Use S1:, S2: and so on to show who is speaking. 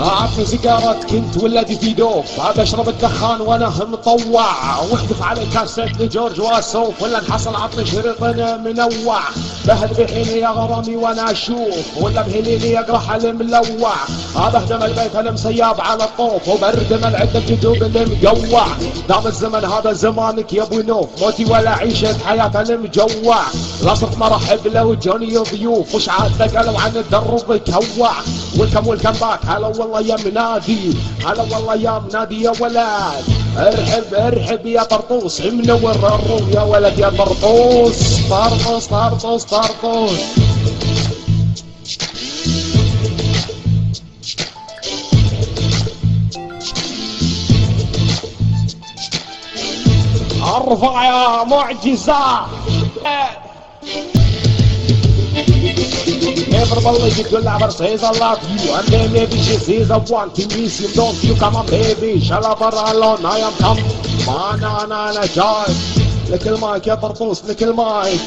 S1: اعطني سيجارات كنت ولدي في دوب، هذا اشرب الدخان وانا مطوع، واحذف على الكاسيت لجورج واسوف، ولا انحصل عطني شريط منوع، بهد بحيني يا غرامي وانا اشوف، ولا بهليلي يقرح الملوع، بهدم البيت المسياب على الطوف، وبردم العدة الجدوب المقوع، دام الزمن هذا زمانك يا ابو نوف، موتي ولا عيشة حياة المجوع، لا صرت مرحب له جوني ضيوف، وش عاد قالوا عن الدرب كوع، والكم باك، هلا والله يا منادي، هلا والله يا منادي يا ولد، ارحب يا طرطوس، منور الروم يا ولد يا طرطوس، طرطوس. ارفع يا معجزة. Everybody get your lovers says I love you, and then maybe she says I want to miss you. Don't you come on baby, shalabara alone, I am come. انا جاي لك المايك يا طرطوس، لك المايك.